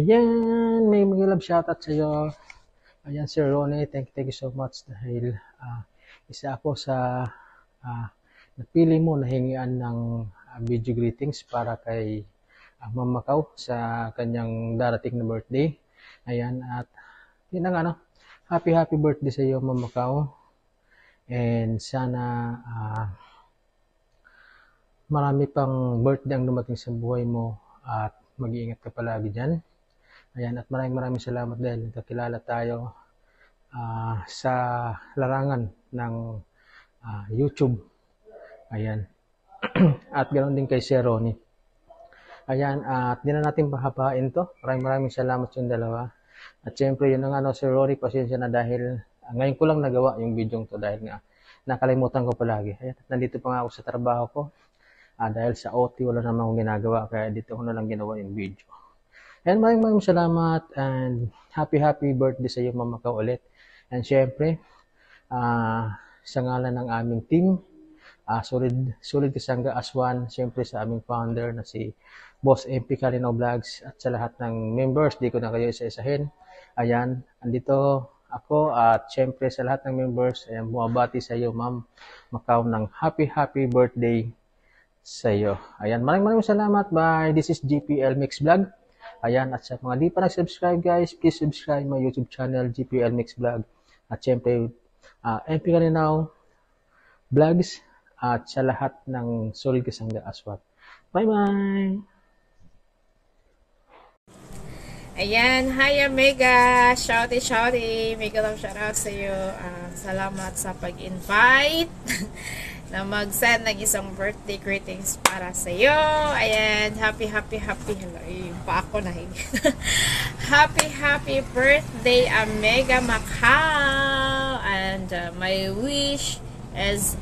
Ayan, may mga love shoutout sa iyo. Ayan, Sir Ronnie, thank you so much dahil isa ako sa napili mo na hingian ng video greetings para kay Ma'am Macau sa kanyang darating na birthday. Ayan, at yun ang happy birthday sa iyo, Ma'am Macau. And sana marami pang birthday ang dumating sa buhay mo at mag-iingat ka palagi dyan. Ayan, at maraming salamat dahil nagkakilala tayo sa larangan ng YouTube. Ayan. At ganoon din kay Sir Ronnie. Ayan, at di na natin pahapain to. Maraming salamat yung dalawa. At syempre, yun ang Sir Ronnie, pasensya na dahil ngayon ko lang nagawa yung video to dahil nga nakalimutan ko palagi. Ayan, nandito pa nga ako sa trabaho ko. Dahil sa OT, wala naman akong ginagawa, kaya dito ko na lang ginawa yung video. And maraming salamat and happy birthday sa iyo, Mama Ka ulit. And syempre, sa ngalan ng aming team, Solid Kasangga as one, syempre sa aming founder na si Boss MP Calinaw Vlogs at sa lahat ng members, di ko na kayo isa-isahin. Ayan, andito ako at syempre sa lahat ng members, ayan, bumabati sa iyo, Ma'am Macau, ng happy birthday sa iyo. Ayan, maraming salamat. Bye. This is GPL Mix Vlog. Ayan, at sa mga di pa nag-subscribe guys, please subscribe my YouTube channel, GPL Mix Vlog. At syempre, MP Calinaw Vlogs at sa lahat ng Solid Kasangga Aswat. Bye-bye! Ayan, hi Omega! Shouty! Mega love shoutout sa iyo. Salamat sa pag-invite na mag-send ng isang birthday greetings para sa iyo. Ayan, happy. Hello, yung pa ako na happy birthday, Omega Macau! And my wish is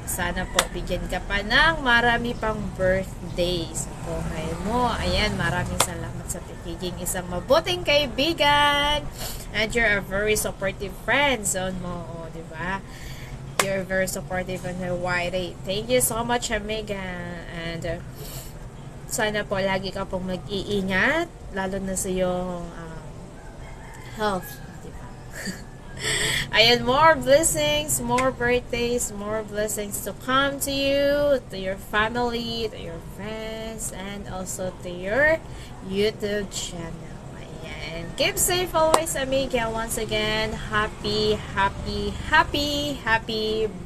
sana po bigyan ka pa ng marami pang birthday sa buhay mo. Ayan, maraming salamat sa pagiging isang mabuting kaibigan. And you're a very supportive friend zone mo, di ba? You're very supportive on her YD. Thank you so much, Omega. And sana po lagi ka pong mag-iingat, lalo na sa iyong health, di ba? Ayan, more blessings, more birthdays, more blessings to come to you, to your family, to your friends, and also to your YouTube channel. Ayan. Keep safe always, Amiga. Once again, happy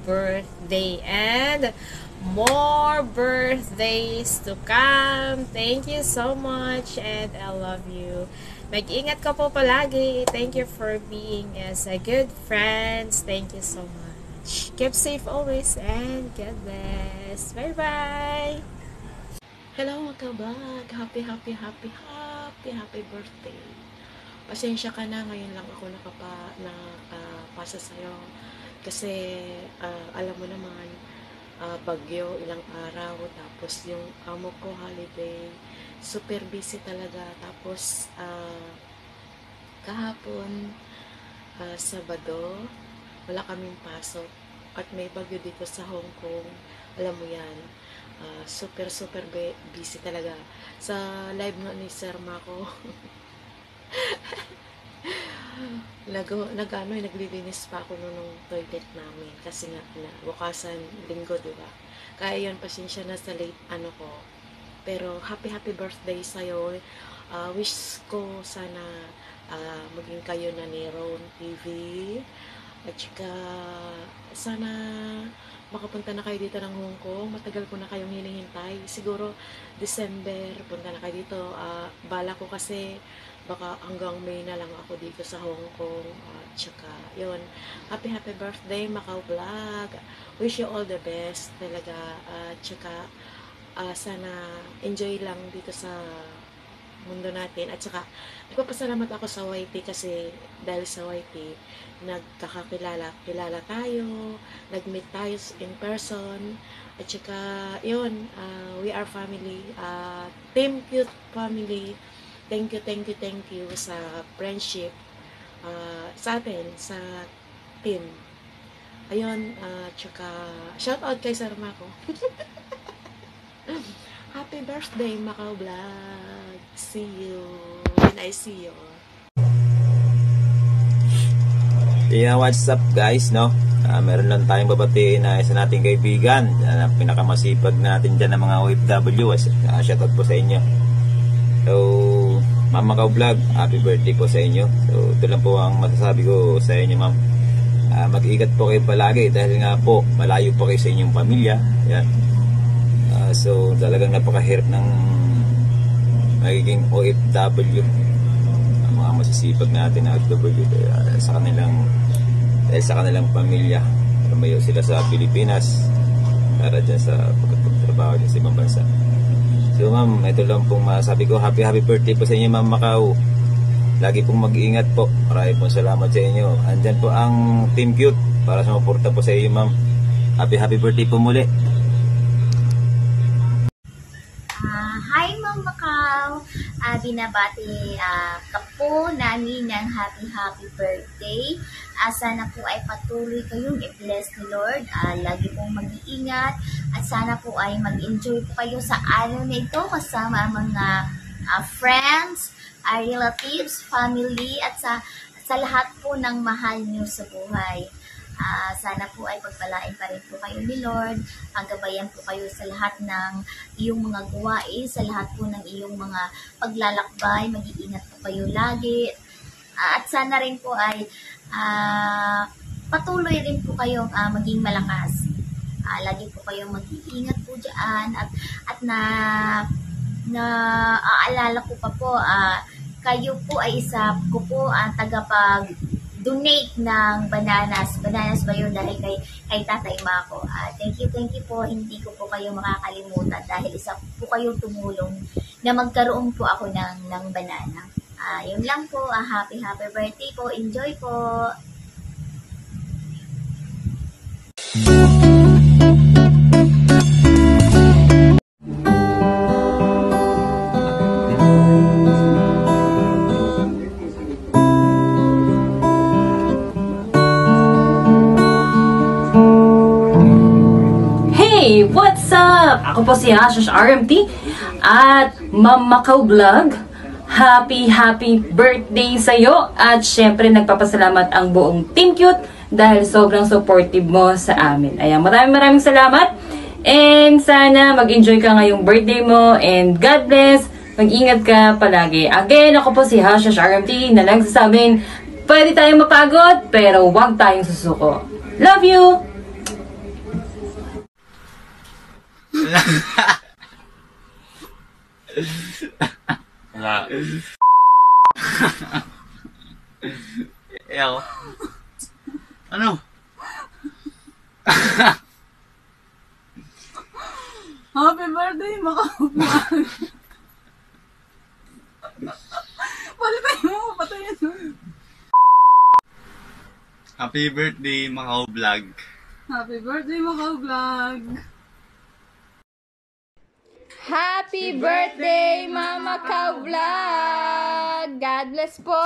birthday. And more birthdays to come. Thank you so much, and I love you. Mag-ingat ka po palagi. Thank you for being as a good friends. Thank you so much. Keep safe always and God bless. Bye-bye! Hello mga kabag! Happy birthday! Pasensya ka na, ngayon lang ako nakapasa sa'yo. Kasi alam mo naman, bagyo, ilang araw, tapos yung amo ko holiday, super busy talaga. Tapos kahapon, Sabado, wala kaming pasok at may bagyo dito sa Hong Kong. Alam mo yan, super busy talaga. Sa live nga ni Sir Mako naglilinis pa ako nung toilet namin kasi nga na bukasan linggo, diba? Kaya yun, pasensya na sa late ko. Pero happy birthday sa'yo. Wish ko sana maging kayo na ni Ron TV. At saka sana makapunta na kayo dito ng Hong Kong. Matagal ko na kayong hinihintay. Siguro December punta na kayo dito. Bala ko kasi baka hanggang May na lang ako dito sa Hong Kong. Tsaka yun, happy birthday Macau Vlog. Wish you all the best talaga. Tsaka sana enjoy lang dito sa mundo natin. At saka nagpapasalamat ako sa YT kasi dahil sa YT kilala tayo, nag-meet tayo in person. At saka yun, we are family, Team Cute Family. Thank you sa friendship sa atin, sa team. Ayun, tsaka shout out kay Sir Mako. Happy birthday, Macau Vlog. See you when I see you. Yeah, what's up guys, no? Meron lang tayong babatiin na isa nating kaibigan, pinakamasipag natin dyan ng mga OFW. Shoutout po sa inyo. So, Ma'am Macau Vlog, happy birthday po sa inyo. So, ito lang po ang masasabi ko sa inyo, ma'am. Mag-iingat po kayo palagi dahil nga po malayo po kayo sa inyong pamilya. Yan. So talagang napakahirap ng magiging OFW, ang mga masisipag natin na OFW sa kanilang pamilya. Lumayo sila sa Pilipinas para dyan sa pagtatrabaho dyan sa ibang bansa. So ma'am, ito lang pong masasabi ko. Happy birthday po sa inyo, Ma'am Macau. Lagi pong mag-iingat po. Maraming pong salamat sa inyo. Andyan po ang Team Cute para sa suporta po sa iyo, ma'am. Happy birthday po muli. Hi Ma'am Macau. Binabati ka po namin ng happy birthday. Sana po ay patuloy kayong i-bless ni Lord. Lagi pong mag-iingat at sana po ay mag-enjoy po kayo sa araw na ito kasama ang mga friends, relatives, family, at sa lahat po ng mahal niyo sa buhay. Sana po ay pagpalain pa rin po kayo ni Lord. Gabayan po kayo sa lahat ng iyong mga gawain, sa lahat po ng iyong mga paglalakbay. Mag-iingat po kayo lagi. At sana rin po ay patuloy rin po kayong maging malakas. Lagi po kayong mag-iingat po dyan. At aalala ko pa po, kayo po ay isa ko po ang tagapag-donate ng bananas. Bananas ba yun? Dahil kay Tatay Mako. Thank you po. Hindi ko po kayo makakalimutan dahil isa po kayong tumulong na magkaroon po ako ng banana. Yun lang po. Happy birthday po. Enjoy po. Hey! What's up? Ako po si Ashosh RMT at Ma'am Macau Vlog. Happy birthday sa'yo! At syempre nagpapasalamat ang buong Team Cute dahil sobrang supportive mo sa amin. Ayan, maraming salamat. And sana mag-enjoy ka ngayong birthday mo and God bless. Mag-ingat ka palagi. Again, ako po si Ashosh RMT na nagsasabing pwede tayong mapagod pero huwag tayong susuko. Love you! Wala. Ako. Ano? Happy birthday, Macau Vlog. Palitan mo, patayin mo. Happy birthday, Macau Vlog. Happy birthday, Macau Vlog. Happy birthday, Ma'am Macau Vlog! God bless po!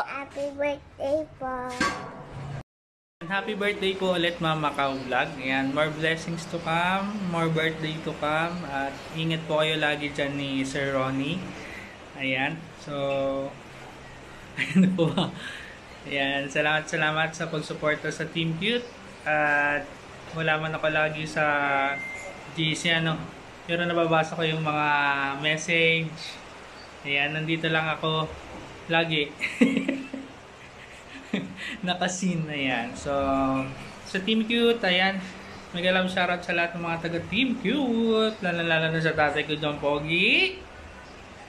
Happy birthday po. Happy birthday po ulit, Ma'am Macau Vlog. Ayan, more blessings to come, more birthday to come. At ingat po kayo lagi dyan ni Sir Ronnie. Ayan, so ayan po ba? Ayan, salamat sa pagsuporta sa Team Cute. At wala man ako lagi sa GC, pero nababasa ko yung mga message. Ayan, nandito lang ako lagi. Nakasin na yan. So, sa Team Cute, ayan, magalang shoutout sa lahat ng mga taga Team Cute. Lalo na sa tatay ko, John Pogi.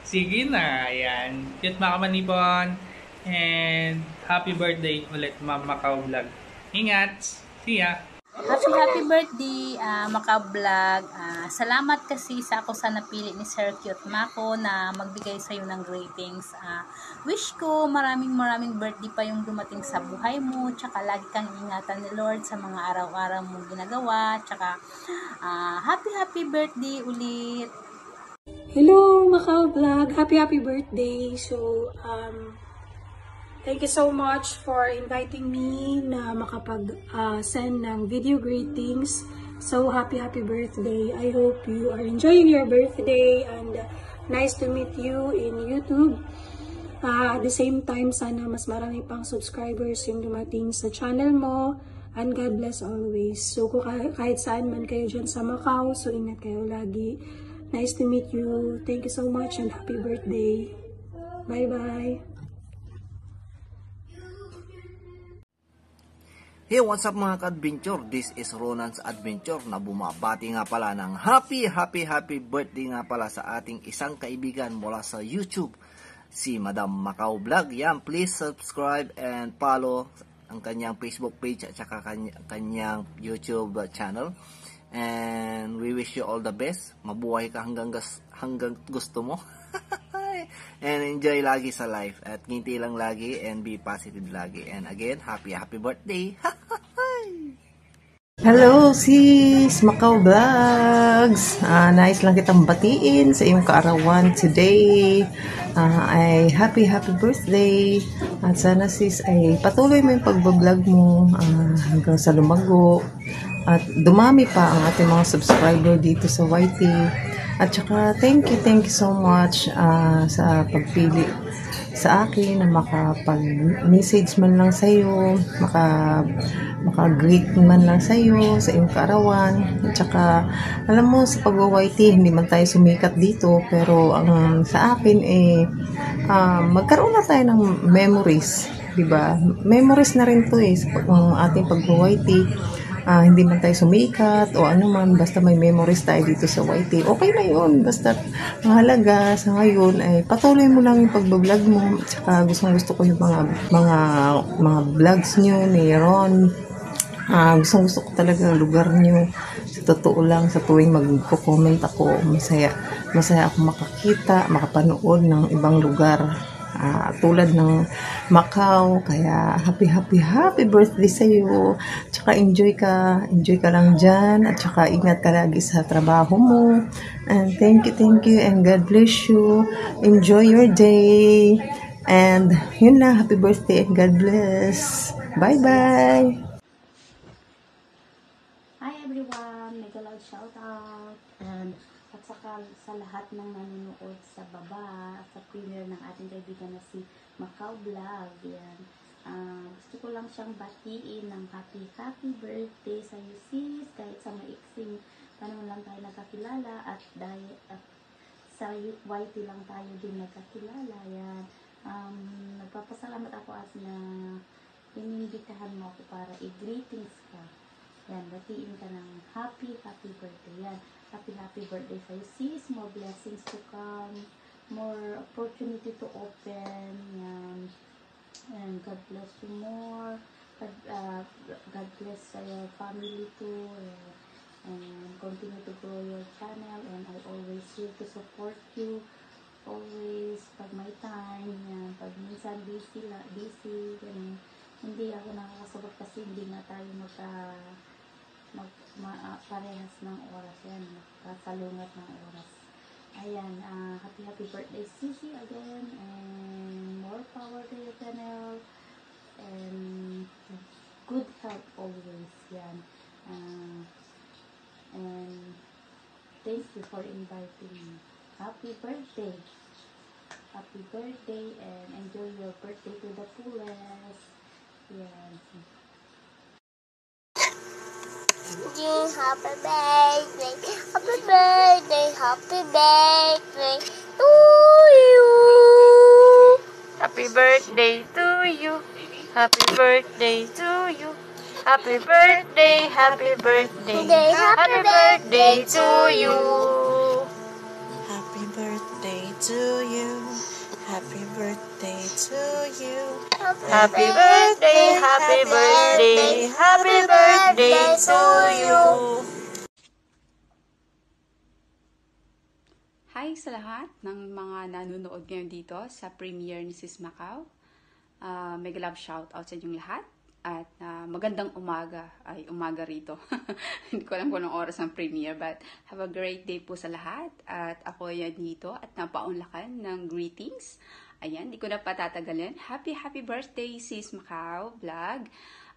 Sige na, ayan. Cute makamanipon. And happy birthday ulit, Ma'am Macau Vlog. Ingat! See ya! Happy birthday, Macau Vlog. Salamat kasi sa napili ni Sir Cute Mako na magbigay sa'yo ng greetings. Wish ko maraming birthday pa yung dumating sa buhay mo. Tsaka lagi kang ingatan ni Lord sa mga araw-araw mong ginagawa. Tsaka happy birthday ulit. Hello, Macau Vlog. Happy birthday. So, Thank you so much for inviting me na makapag-send ng video greetings. So, happy birthday. I hope you are enjoying your birthday and nice to meet you in YouTube. At the same time, sana mas marami pang subscribers yung dumating sa channel mo. And God bless always. So, kung kahit saan man kayo dyan sa Macau, so ingat kayo lagi. Nice to meet you. Thank you so much and happy birthday. Bye-bye. Hey, what's up mga ka-adventure? This is Ronan's Adventure na bumabati nga pala ng happy birthday nga pala sa ating isang kaibigan mula sa YouTube, si Madam Macau Vlog. Yan, please subscribe and follow ang kanyang Facebook page at saka kanyang YouTube channel. And we wish you all the best. Mabuhay ka hanggang gusto mo. And enjoy lagi sa life. At nginti lang lagi and be positive lagi. And again, happy birthday. Hello sis, Macau Vlogs. Nice lang kitang batiin sa iyong kaarawan today. Ay happy birthday. At sana sis ay patuloy mo yung pagbablog mo hanggang sa lumago. At dumami pa ang ating mga subscriber dito sa YT. At saka thank you so much sa pagpili sa akin na makapag-message man lang sa'yo, maka-greet man lang sa'yo sa iyong kaarawan. At saka alam mo sa pag-YT hindi man tayo sumikat dito, pero ang sa akin magkaroon na tayo ng memories, diba? Memories na rin to sa ating pag-YT. Hindi man tayo sumikat o ano man, basta may memories tayo dito sa YT. Okay na yun, basta mahalaga sa ngayon ay patuloy mo lang yung pagbablog mo. Tsaka gusto ko yung mga vlogs nyo ni Ron. Gusto ko talaga ang lugar nyo. Sa totoo lang, sa tuwing magko-comment ako, masaya ako makapanood ng ibang lugar. Tulad ng Macau, kaya happy birthday sa iyo. Tsaka enjoy ka lang dyan, at tsaka ingat ka lagi sa trabaho mo. And thank you and God bless you. Enjoy your day. And yun lang, happy birthday and God bless. Bye bye. Hi everyone, mega loud shout out. And at saka sa lahat ng nanonood sa baba, sa premiere ng ating kaibigan na si Macau Vlog. Yan. Gusto ko lang siyang batiin ng happy birthday sa iyo sis. Kahit sa maiksing panahon lang tayo nagkakilala at sa YT lang tayo din nagkakilala. Yan. Nagpapasalamat ako as na inimbitahan mo ako para i-greetings ka. Yan, batiin ka ng happy birthday. Yan. Happy birthday for you sis. More blessings to come, more opportunity to open. Yan. And God bless you more. God bless your family too. And continue to grow your channel. And I always here to support you. Always pag may time. Yan. Pag minsan busy. Yan. Hindi ako nakakasagot kasi hindi na tayo parehas ng oras. Yan, kasalungat ng oras. Ayan, happy birthday Sisi again, and more power to your channel, and good health always. Yan, and thank you for inviting me. Happy birthday, and enjoy your birthday to the fullest. Yan. Happy birthday to you. Happy birthday to you. Happy birthday to you. Happy birthday, happy birthday. Happy birthday to you. Happy birthday to you. Happy birthday to you. Happy birthday, happy birthday. Happy birthday to you. Hi sa lahat ng mga nanonood ngayon dito sa premiere ni Sis Macau. Mega love shout out sa inyong lahat. At magandang umaga rito. Hindi ko alam kung anong oras ang premiere, but have a great day po sa lahat. At ako yan dito at napaunlakan ng greetings. Ayan, di ko na patatagalin. Happy birthday, Sis Macau Vlog.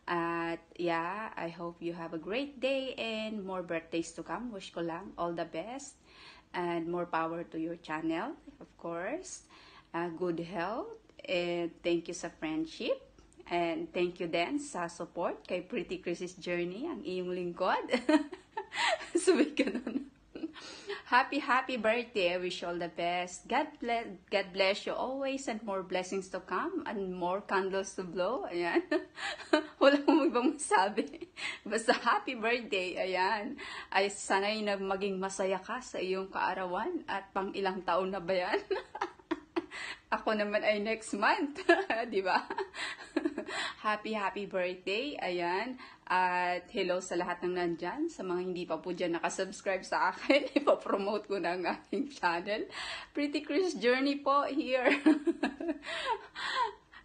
At yeah, I hope you have a great day and more birthdays to come. Wish ko lang all the best and more power to your channel, of course. Good health, and thank you sa friendship. And thank you din sa support kay Pretty Chris's Journey, ang iyong lingkod. Sabi ka nun. Happy birthday. I wish you all the best. God bless you always and more blessings to come and more candles to blow. Ayan. Wala mong ibang masabi. Basta happy birthday. Ayan. Ay sana'y na maging masaya ka sa iyong kaarawan at pang ilang taon na ba yan? Ako naman ay next month. Di ba? Happy birthday. Ayan. At hello sa lahat ng nandyan. Sa mga hindi pa po dyan nakasubscribe sa akin, ipapromote ko na ang aking channel. Pretty Chris Journey po here.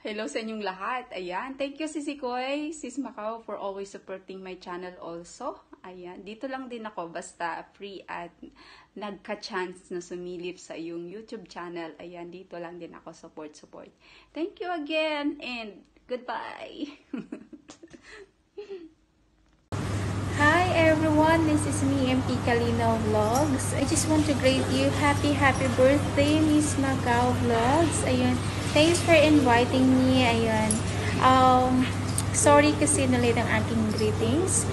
Hello sa inyong lahat. Ayan. Thank you, Sisi Koy, Sis Macau, for always supporting my channel also. Ayan. Dito lang din ako basta free at nagka-chance na sumilip sa iyong YouTube channel. Ayan. Dito lang din ako support. Thank you again and goodbye. Hi everyone, this is me, MP Kalina Vlogs. I just want to greet you happy birthday, Miss Macau Vlogs. Ayun, thanks for inviting me. Ayun, sorry kasi na-late ang aking greetings.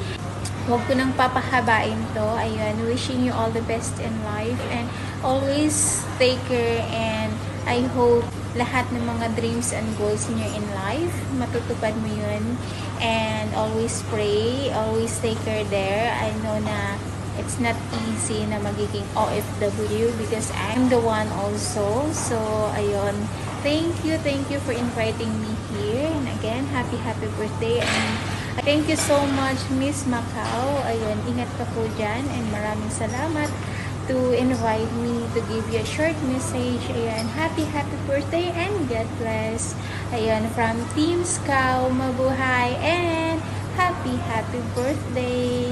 Huwag ko nang papahabain to. Ayun, wishing you all the best in life and always take care, and I hope lahat ng mga dreams and goals niyo in life, matutupad mo yun. And always pray, always take care there. I know na it's not easy na magiging OFW because I'm the one also. So, ayun. Thank you for inviting me here. And again, happy birthday. And thank you so much, Miss Macau. Ayun, ingat ka po dyan. And maraming salamat to invite me to give you a short message. Ayan, happy birthday and God bless. Ayan, from Team Scout, mabuhay and happy birthday.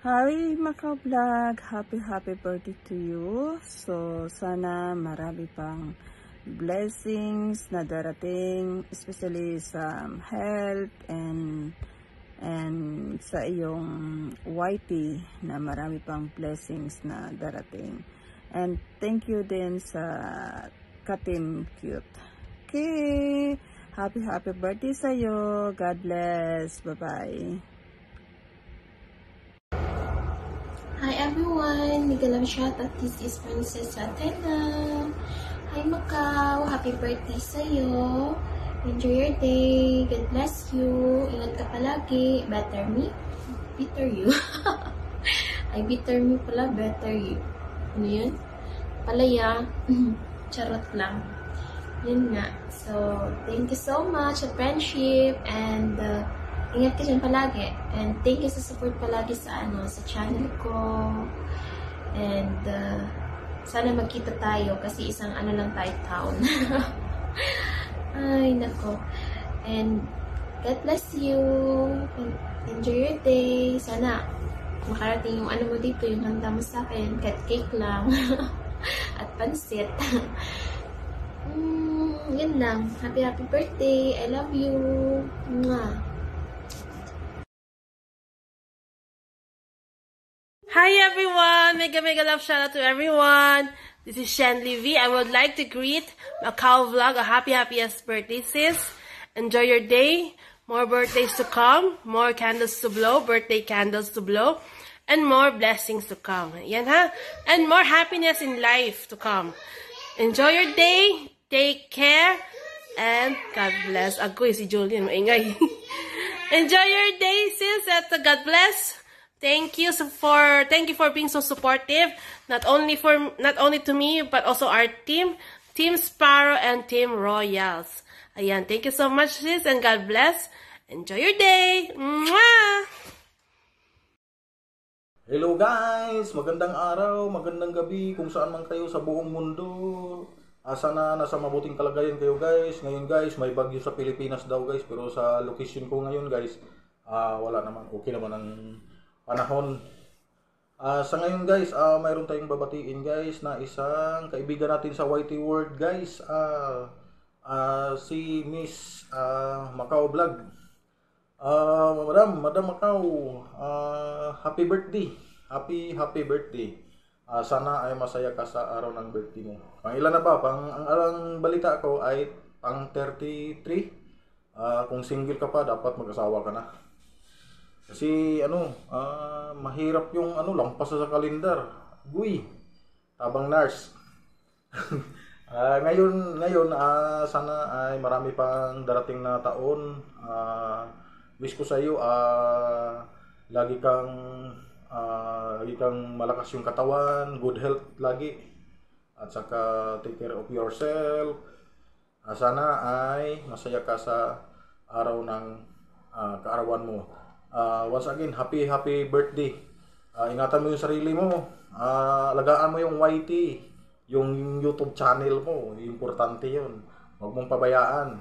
Hi Macau Vlog, happy birthday to you. So sana marami pang blessings na darating, especially sa health and sa iyong YT na marami pang blessings na darating. And thank you din sa Ka-Team Cute. Okay, happy birthday sa'yo. God bless. Bye-bye. Hi everyone, Nigalang shoutout. This is Princess Athena. Hi Macau, happy birthday sa'yo. Enjoy your day. God bless you. Ingat ka palagi. Better me. Better you. Ay, better me pala. Better you. Ano yun? Palaya. Charot lang. Yun nga. So, thank you so much sa friendship. And, ingat ka dyan palagi. And, thank you sa support palagi sa, sa channel ko. And, sana magkita tayo kasi isang lang tayo town. Ay, nako. And, God bless you. And enjoy your day. Sana, makarating yung mo dito, yung handa mo sa akin. Cat cake lang. At pansit. Yun lang. Happy birthday. I love you. Mwah. Hi everyone! Mega love shout out to everyone! This is Shanley V. I would like to greet Macau Vlog a happiest birthday, sis. Enjoy your day. More birthdays to come. More candles to blow. Birthday candles to blow. And more blessings to come. Yan ha? And more happiness in life to come. Enjoy your day. Take care. And God bless. Agoy, si Julian. Maingay. Enjoy your day, sis. At God bless. Thank you for being so supportive, not only to me but also our team Sparrow and Team Royals. Ayan, thank you so much, sis, and God bless. Enjoy your day. Mwah! Hello guys, magandang araw, magandang gabi kung saan man kayo sa buong mundo. Sana nasa mabuting kalagayan kayo guys. Ngayon guys, may bagyo sa Pilipinas daw guys, pero sa location ko ngayon guys, wala naman, okay naman ang panahon. Sa ngayon guys, mayroon tayong babatiin guys na isang kaibigan natin sa YT World guys. Si Miss Macau Vlog. Madam Macau, happy birthday. Happy birthday. Sana ay masaya ka sa araw ng birthday mo. Pang ilan na ba? Ang balita ko ay pang 33. Kung single ka pa, dapat mag-asawa ka na. Kasi mahirap yung lampas sa kalendar. Guy, tabang nurse. Ngayon sana ay marami pang darating na taon. Wish ko sa iyo lagi kang malakas yung katawan, good health lagi. At saka take care of yourself. Sana ay masaya ka sa araw ng kaarawan mo. Once again, happy birthday. Ingatan mo yung sarili mo. Alagaan mo yung YT, yung YouTube channel mo. Importante yun. Huwag mong pabayaan.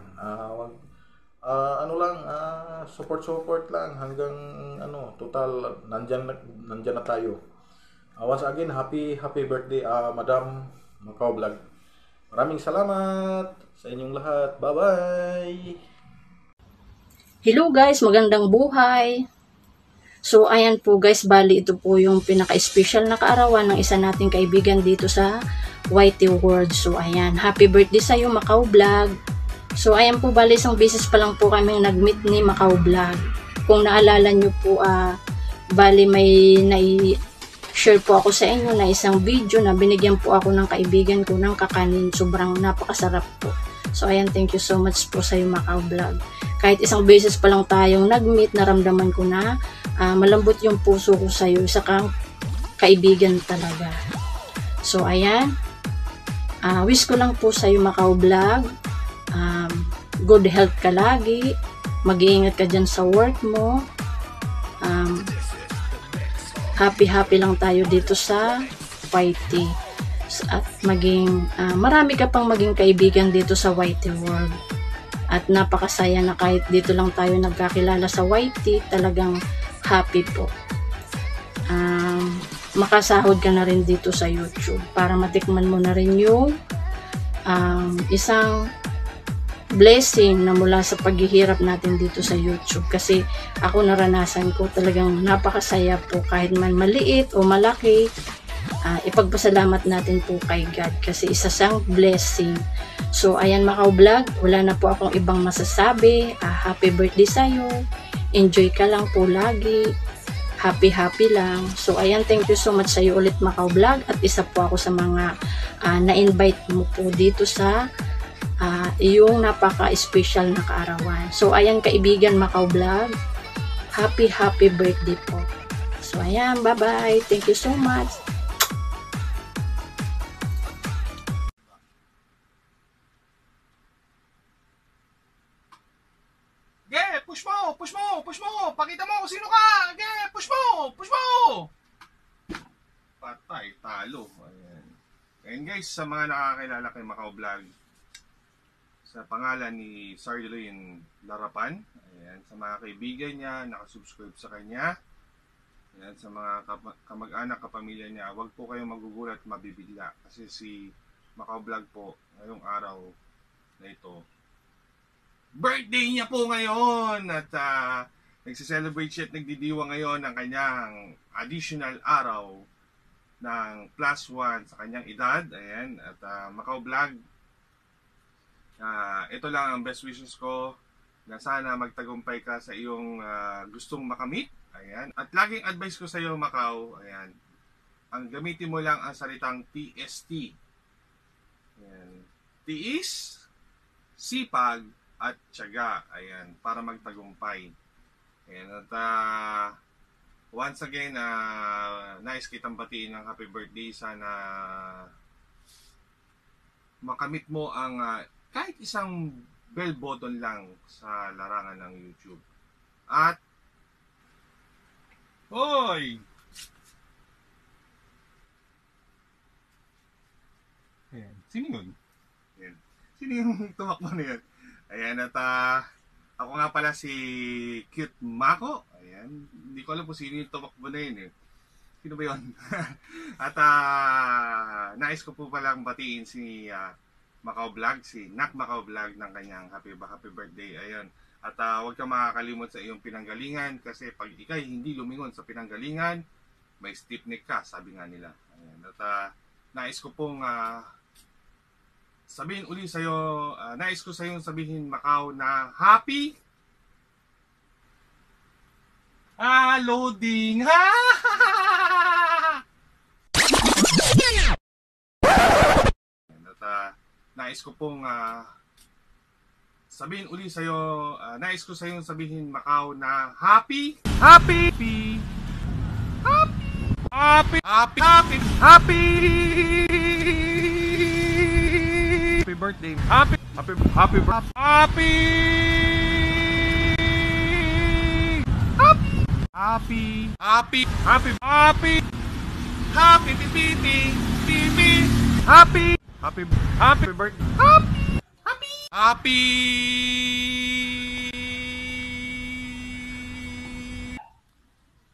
Support lang hanggang total nandyan na tayo. Once again, happy birthday, Madam Macau Vlog. Maraming salamat sa inyong lahat. Bye-bye! Hello guys, magandang buhay. So ayan po guys, bali ito po yung pinaka-special na kaarawan ng isa nating kaibigan dito sa YT World. So ayan, happy birthday sa iyo Macau Vlog. So ayan po, bali isang beses pa lang po kami nag-meet ni Macau Vlog. Kung naalala nyo po, bali may share po ako sa inyo na isang video na binigyan po ako ng kaibigan ko ng kakanin. Sobrang napakasarap po. So ayan, thank you so much po sa iyo Macau Vlog. Kahit isang beses pa lang tayong nag-meet, naramdaman ko na malambot yung puso ko sa iyo. Isa kang kaibigan talaga. So ayan, wish ko lang po sa iyo Macau Vlog. Good health ka lagi. Mag-iingat ka dyan sa work mo. Happy lang tayo dito sa YT. At marami ka pang maging kaibigan dito sa YT World. At napakasaya na kahit dito lang tayo nagkakilala sa YT, talagang happy po. Makasahod ka na rin dito sa YouTube para matikman mo na rin yung isang blessing na mula sa paghihirap natin dito sa YouTube. Kasi ako naranasan ko, talagang napakasaya po kahit man maliit o malaki. Ipagpasalamat natin po kay God kasi isa siyang blessing. So ayan Macau Vlog, wala na po akong ibang masasabi. Happy birthday sa'yo. Enjoy ka lang po lagi. Happy lang. So ayan, thank you so much sa'yo ulit Macau Vlog. At isa po ako sa mga na-invite mo po dito sa iyong napaka-special na kaarawan. So ayan kaibigan Macau Vlog, happy birthday po. So ayan, bye bye. Thank you so much. Push mo! Pakita mo kung sino ka! Push mo! Patay, talo. Ayan. Ayan guys, sa mga nakakilala kay Macau Vlog, sa pangalan ni Sarlene Larapan, ayan, sa mga kaibigan niya, nakasubscribe sa kanya, ayan, sa mga kamag-anak, kapamilya niya, huwag po kayong magugulat, mabibigla. Kasi si Macau Vlog po, ngayong araw na ito, birthday niya po ngayon at nagsiselebrate siya at nagdidiwa ngayon ng kanyang additional araw ng +1 sa kanyang edad. Ayan, at Macau Vlog, ito lang ang best wishes ko, na sana magtagumpay ka sa iyong gustong makamit. Ayan, at laging advice ko sa iyo Macau, ayan, ang gamitin mo lang ang salitang TST. Ayan, tiis, sipag, at tiyaga, ayan, para magtagumpay. Ayan, at once again, nice kitang batiin ng happy birthday. Sana makamit mo ang kahit isang bell button lang sa larangan ng YouTube. At hoy! Ayan, sino yun? Ayan. Sino yung tumakbo na yun? Ayan, at ako nga pala si Cute Mako. Ayan, hindi ko alam kung sino yung tumakbo na yun eh. Sino ba yun? At nais ko po palang batiin si Macau Vlog, si Nak Macau Vlog ng kanyang happy birthday. Ayun. At huwag kang makakalimot sa iyong pinanggalingan kasi pag ikay hindi lumingon sa pinanggalingan, may stiff neck ka, sabi nga nila. Ayun. At nais ko pong sabihin uli sa'yo, nais ko sa'yo sabihin, Macau, na happy loading! Ha! At nais ko pong sabihin uli sa'yo, nais ko sa'yo sabihin, Macau, na happy birthday.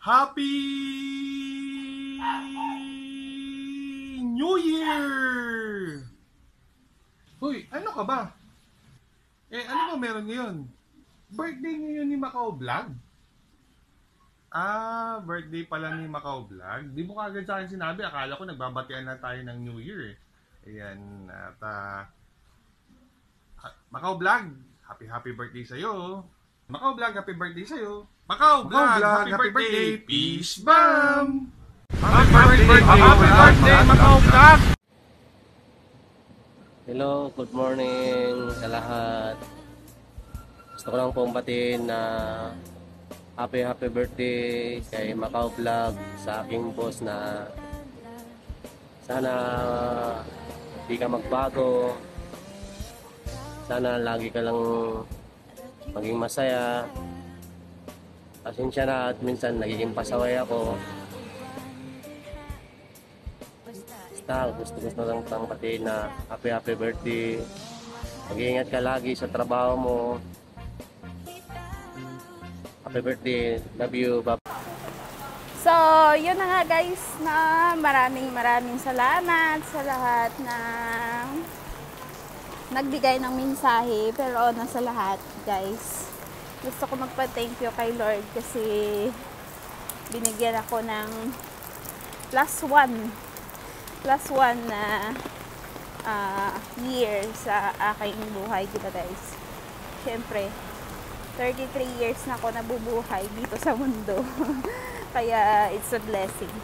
Happy New Year! Hoy, ano ka ba? Ano ba meron ngayon? Birthday ngayon ni Macau Vlog? Birthday pala ni Macau Vlog. Di mo kagad sa akin sinabi. Akala ko nagbabatian na tayo ng New Year. Ayan. At Macau Vlog, happy birthday sa'yo. Macau Vlog, happy birthday sa'yo. Macau Vlog, happy birthday. Peace bomb! Happy birthday, Macau Vlog! Hello, good morning sa lahat. Gusto ko lang pong batiin na happy birthday kay Macau Vlog, sa aking boss, na sana di ka magbago. Sana lagi ka lang maging masaya. Pasensya na at minsan nagiging pasaway ako. Gusto lang tang batiin na happy birthday. Mag-iingat ka lagi sa trabaho mo. Happy birthday. Love you. Bye. So, yun na nga guys, na maraming salamat sa lahat na nagbigay ng mensahe. Pero sa lahat guys, gusto ko magpa-thank you kay Lord kasi binigyan ako ng plus one na year sa aking buhay, diba guys? Siyempre 33 years na ako nabubuhay dito sa mundo. Kaya it's a blessing.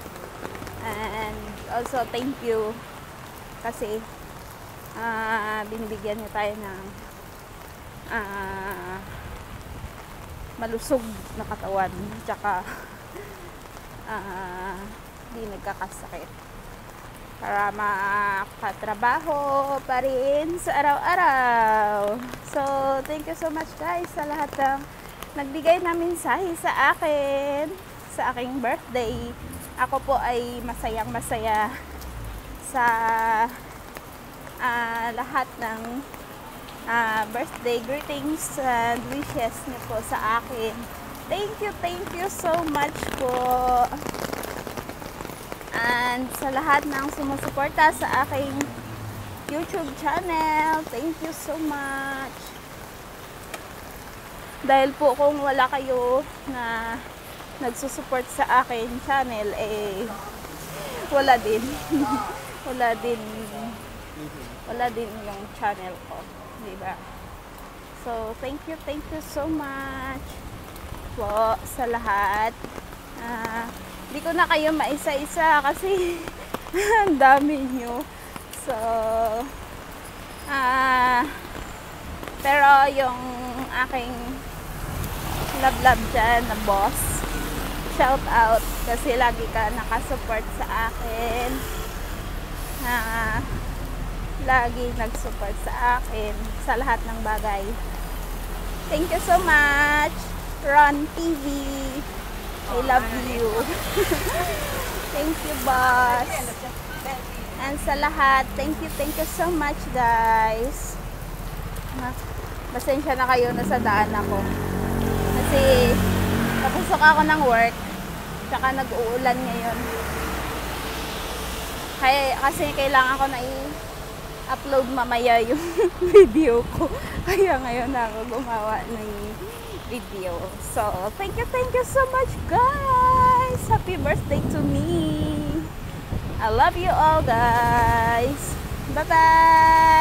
And also thank you kasi binibigyan niya tayo ng malusog na katawan, tsaka di nagkakasakit, para makatrabaho pa rin sa araw-araw. So, thank you so much guys sa lahat ng nagbigay na mensahe sa akin, sa aking birthday. Ako po ay masayang-masaya sa lahat ng birthday greetings and wishes niyo po sa akin. Thank you so much po. And sa lahat ng sumusuporta sa aking YouTube channel, thank you so much. Dahil po kung wala kayo na nagsusupport sa akin channel, wala din. wala din yung channel ko, diba? So, thank you so much po sa lahat. Hindi ko na kayo maisa-isa kasi ang dami nyo. So, pero yung aking love dyan na boss, shout out kasi lagi ka nakasupport sa akin. Lagi nagsupport sa akin sa lahat ng bagay. Thank you so much, Ron TV. I love you. Thank you, boss. And sa lahat, thank you so much, guys. Pasensya na kayo, nasa daan ako. Kasi, tapos ako ng work. Tsaka nag-uulan ngayon. Kasi kailangan ko na i-upload mamaya yung video ko. Kaya ngayon ako gumawa ng video. So, thank you so much, guys! Happy birthday to me! I love you all, guys! Bye-bye!